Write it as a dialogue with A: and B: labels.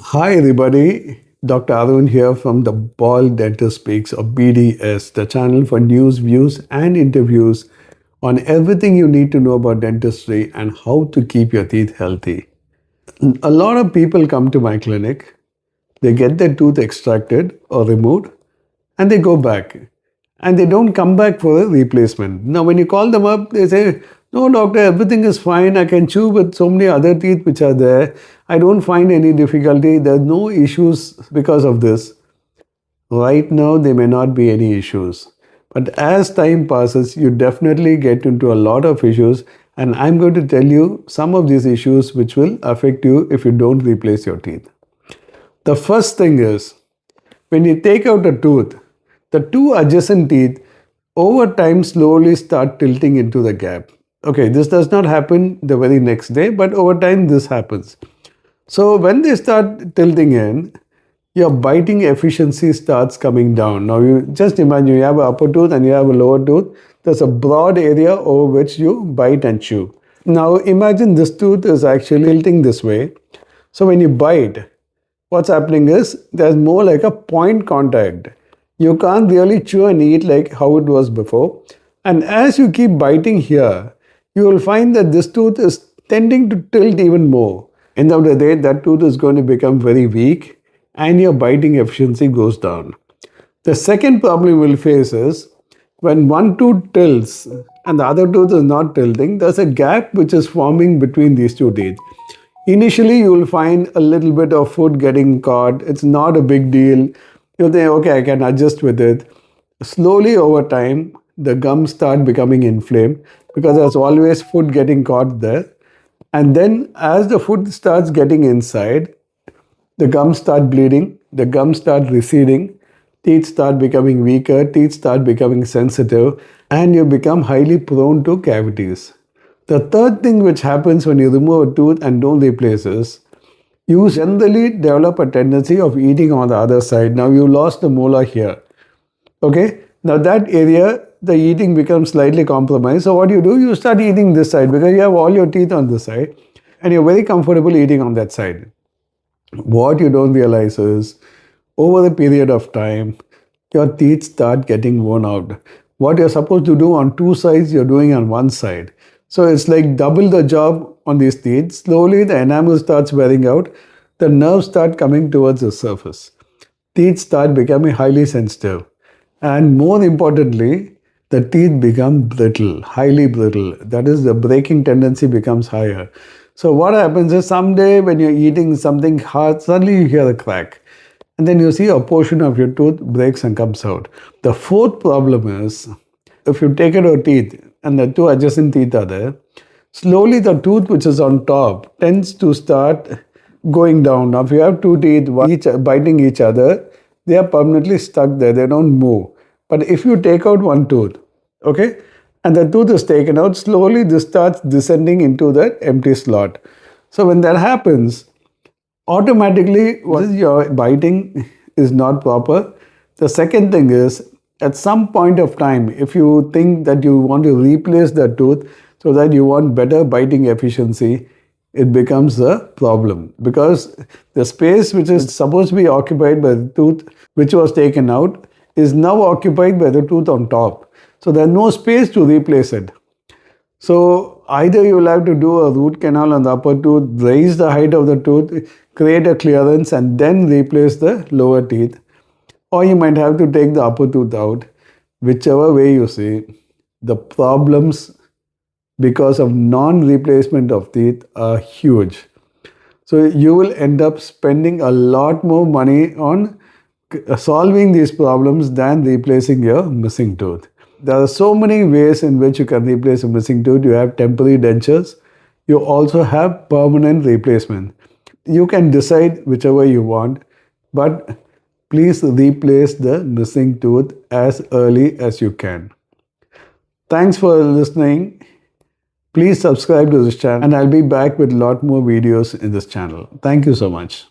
A: Hi everybody, Dr. Arun here from the Bald Dentist Speaks or BDS, the channel for news, views and interviews on everything you need to know about dentistry and how to keep your teeth healthy. A lot of people come to my clinic, they get their tooth extracted or removed and they go back and they don't come back for a replacement. Now, when you call them up, they say, "No, doctor, everything is fine. I can chew with so many other teeth which are there. I don't find any difficulty. There's no issues because of this." Right now, there may not be any issues. But as time passes, you definitely get into a lot of issues. And I'm going to tell you some of these issues which will affect you if you don't replace your teeth. The first thing is, when you take out a tooth, the two adjacent teeth over time slowly start tilting into the gap. Okay, this does not happen the very next day, but over time this happens. So when they start tilting in, your biting efficiency starts coming down. Now you just imagine you have an upper tooth and you have a lower tooth. There's a broad area over which you bite and chew. Now imagine this tooth is actually tilting this way. So when you bite, what's happening is there's more like a point contact. You can't really chew and eat like how it was before. And as you keep biting here, you will find that this tooth is tending to tilt even more. End of the day, that tooth is going to become very weak and your biting efficiency goes down. The second problem you will face is when one tooth tilts and the other tooth is not tilting, there's a gap which is forming between these two teeth. Initially, you will find a little bit of food getting caught. It's not a big deal. You think, okay, I can adjust with it. Slowly over time, the gums start becoming inflamed because there's always food getting caught there. And then as the food starts getting inside, the gums start bleeding, the gums start receding, teeth start becoming weaker, teeth start becoming sensitive, and you become highly prone to cavities. The third thing which happens when you remove a tooth and don't replace is, you generally develop a tendency of eating on the other side. Now you lost the molar here. Okay? Now that area, the eating becomes slightly compromised. So what you do, you start eating this side because you have all your teeth on this side and you're very comfortable eating on that side. What you don't realize is, over a period of time, your teeth start getting worn out. What you're supposed to do on two sides, you're doing on one side. So it's like double the job on these teeth. Slowly the enamel starts wearing out. The nerves start coming towards the surface. Teeth start becoming highly sensitive. And more importantly, the teeth become brittle, highly brittle. That is, the breaking tendency becomes higher. So what happens is someday when you're eating something hard, suddenly you hear a crack. And then you see a portion of your tooth breaks and comes out. The fourth problem is, if you take out your teeth and the two adjacent teeth are there, slowly the tooth which is on top tends to start going down. Now if you have two teeth each biting each other, they are permanently stuck there, they don't move. But if you take out one tooth, okay, and the tooth is taken out, slowly this starts descending into that empty slot. So when that happens, automatically what is your biting is not proper. The second thing is, at some point of time, if you think that you want to replace the tooth so that you want better biting efficiency, it becomes a problem because the space which is supposed to be occupied by the tooth which was taken out is now occupied by the tooth on top. So there's no space to replace it. So either you will have to do a root canal on the upper tooth, raise the height of the tooth, create a clearance and then replace the lower teeth. Or you might have to take the upper tooth out. Whichever way you see, the problems because of non-replacement of teeth are huge. So you will end up spending a lot more money on solving these problems than replacing your missing tooth. There are so many ways in which you can replace a missing tooth. You have temporary dentures. You also have permanent replacement. You can decide whichever you want, but please replace the missing tooth as early as you can. Thanks for listening. Please subscribe to this channel and I'll be back with a lot more videos in this channel. Thank you so much.